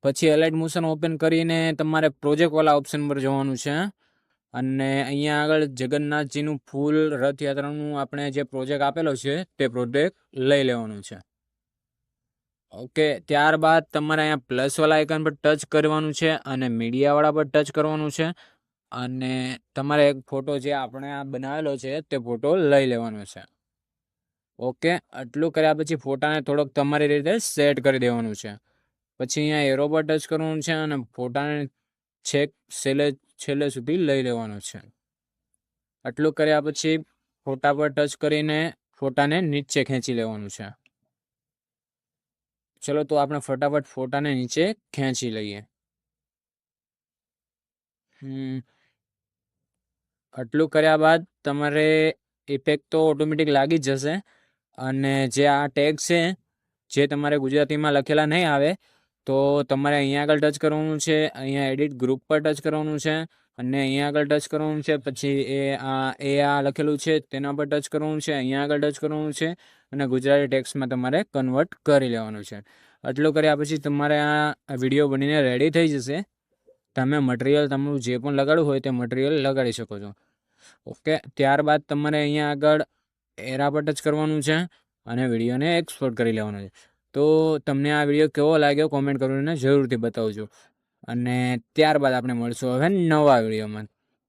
પછી Alight motion open કરીને તમારે પ્રોજેક્ટ વાળા ઓપ્શન પર જવાનું છે અને અહીંયા આગળ જગન્નાથજીનું ફૂલ રથયાત્રાનું આપણે જે પ્રોજેક્ટ આપેલો છે તે પ્રોજેક્ટ લઈ લેવાનું છે. ઓકે, ત્યારબાદ તમારે અહીંયા પ્લસ વાળા આઇકન પર ટચ કરવાનું છે અને મીડિયા વાળા પર ટચ કરવાનું છે અને તમારે એક ફોટો જે આપણે આ બનાવેલો છે તે ફોટો લઈ લેવાનો છે. ઓકે, આટલું કર્યા પછી ફોટાને થોડોક તમારી રીતે સેટ કરી દેવાનું છે. પછી અહીંયા એરો પર ટચ કરવાનું છે અને ફોટાને છેક છેલ્લે સુધી લઈ લેવાનું છે. આટલું કર્યા પછી ફોટા પર ટચ કરીને ફોટાને નીચે ખેંચી લેવાનું છે. ચલો તો આપણે ફટાફટ ફોટાને નીચે ખેંચી લઈએ. આટલું કર્યા બાદ તમારે ઇફેક્ટ તો ઓટોમેટિક લાગી જ જશે અને જે આ ટેગ છે જે તમારે ગુજરાતીમાં લખેલા નહીં આવે તો તમારે અહીંયા આગળ ટચ કરવાનું છે, અહીંયા એડિટ ગ્રુપ પર ટચ કરવાનું છે અને અહીંયા આગળ ટચ કરવાનું છે. પછી આ લખેલું છે તેના પર ટચ કરવાનું છે, અહીંયા આગળ ટચ કરવાનું છે અને ગુજરાતી ટેક્સ્ટમાં તમારે કન્વર્ટ કરી લેવાનું છે. આટલું કર્યા પછી તમારે આ વિડીયો બનીને રેડી થઈ જશે. તમે મટીરિયલ તમારું જે પણ લગાડવું હોય તે મટીરિયલ લગાડી શકો છો. ઓકે, ત્યારબાદ તમારે અહીંયા આગળ એરા પર ટચ કરવાનું છે અને વિડીયોને એક્સપોર્ટ કરી લેવાનો છે. તો તમને આ વિડીયો કેવો લાગ્યો કોમેન્ટ કરીને જરૂરથી બતાવજો અને ત્યારબાદ આપણે મળશું હવે નવા વિડીયોમાં.